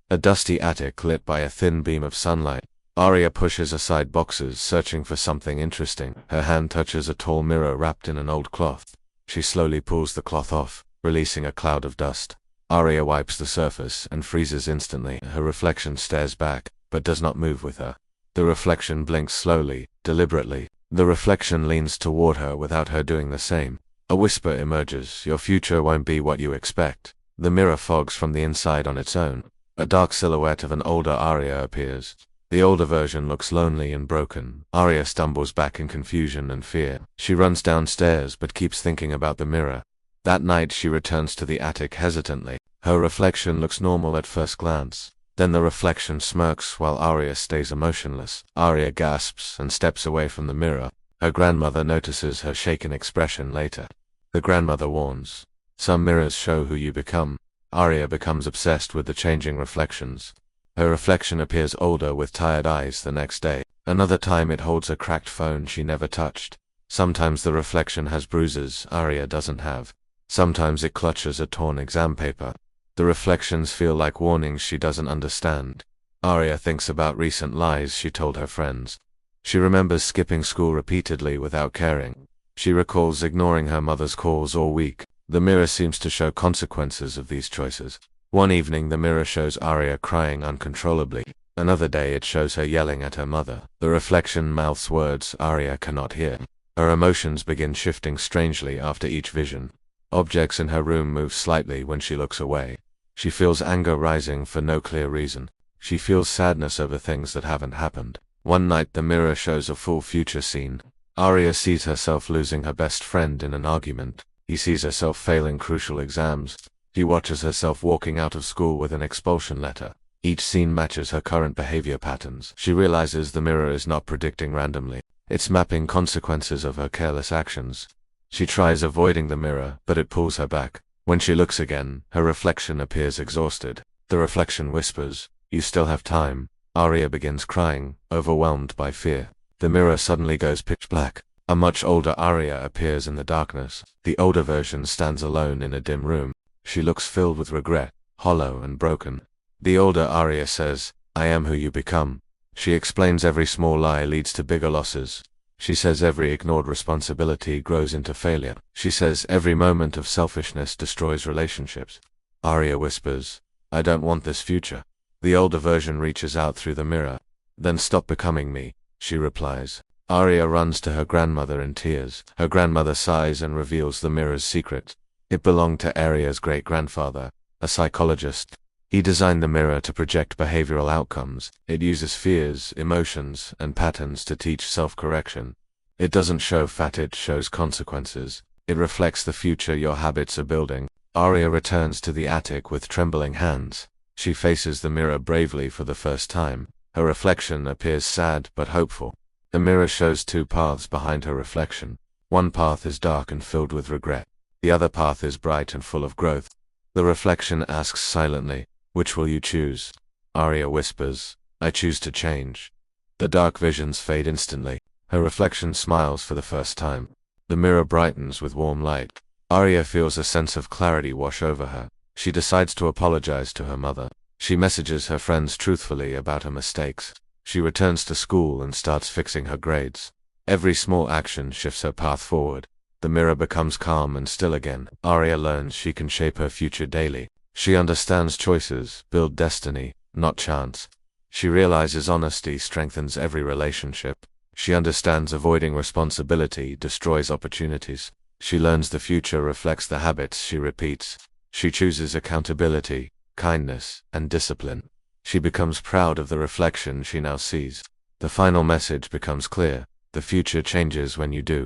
A dusty attic lit by a thin beam of sunlight. Aria pushes aside boxes, searching for something interesting. Her hand touches a tall mirror wrapped in an old cloth. She slowly pulls the cloth off, releasing a cloud of dust. Aria wipes the surface and freezes instantly. Her reflection stares back, but does not move with her. The reflection blinks slowly, deliberately. The reflection leans toward her without her doing the same. A whisper emerges, "Your future won't be what you expect." The mirror fogs from the inside on its own. A dark silhouette of an older Aria appears. The older version looks lonely and broken. Aria stumbles back in confusion and fear. She runs downstairs but keeps thinking about the mirror. That night she returns to the attic hesitantly. Her reflection looks normal at first glance. Then the reflection smirks while Aria stays emotionless. Aria gasps and steps away from the mirror. Her grandmother notices her shaken expression later. The grandmother warns, "Some mirrors show who you become." Aria becomes obsessed with the changing reflections. Her reflection appears older with tired eyes the next day. Another time it holds a cracked phone she never touched. Sometimes the reflection has bruises Aria doesn't have. Sometimes it clutches a torn exam paper. The reflections feel like warnings she doesn't understand. Aria thinks about recent lies she told her friends. She remembers skipping school repeatedly without caring. She recalls ignoring her mother's calls all week. The mirror seems to show consequences of these choices. One evening the mirror shows Aria crying uncontrollably. Another day it shows her yelling at her mother. The reflection mouths words Aria cannot hear. Her emotions begin shifting strangely after each vision. Objects in her room move slightly when she looks away. She feels anger rising for no clear reason. She feels sadness over things that haven't happened. One night the mirror shows a full future scene. Aria sees herself losing her best friend in an argument. He sees herself failing crucial exams. He watches herself walking out of school with an expulsion letter. Each scene matches her current behavior patterns. She realizes the mirror is not predicting randomly. It's mapping consequences of her careless actions. She tries avoiding the mirror, but it pulls her back. When she looks again, her reflection appears exhausted. The reflection whispers, "You still have time." Aria begins crying, overwhelmed by fear. The mirror suddenly goes pitch black. A much older Aria appears in the darkness. The older version stands alone in a dim room. She looks filled with regret, hollow and broken. The older Aria says, "I am who you become." She explains every small lie leads to bigger losses. She says every ignored responsibility grows into failure. She says every moment of selfishness destroys relationships. Aria whispers, "I don't want this future." The older version reaches out through the mirror. "Then stop becoming me," she replies. Aria runs to her grandmother in tears. Her grandmother sighs and reveals the mirror's secret. It belonged to Aria's great-grandfather, a psychologist. He designed the mirror to project behavioral outcomes. It uses fears, emotions, and patterns to teach self-correction. It doesn't show fat, it shows consequences. It reflects the future your habits are building. Aria returns to the attic with trembling hands. She faces the mirror bravely for the first time. Her reflection appears sad but hopeful. The mirror shows two paths behind her reflection. One path is dark and filled with regret. The other path is bright and full of growth. The reflection asks silently, "Which will you choose?" Aria whispers, "I choose to change." The dark visions fade instantly. Her reflection smiles for the first time. The mirror brightens with warm light. Aria feels a sense of clarity wash over her. She decides to apologize to her mother. She messages her friends truthfully about her mistakes. She returns to school and starts fixing her grades. Every small action shifts her path forward. The mirror becomes calm and still again. Aria learns she can shape her future daily. She understands choices build destiny, not chance. She realizes honesty strengthens every relationship. She understands avoiding responsibility destroys opportunities. She learns the future reflects the habits she repeats. She chooses accountability, kindness, and discipline. She becomes proud of the reflection she now sees. The final message becomes clear. The future changes when you do.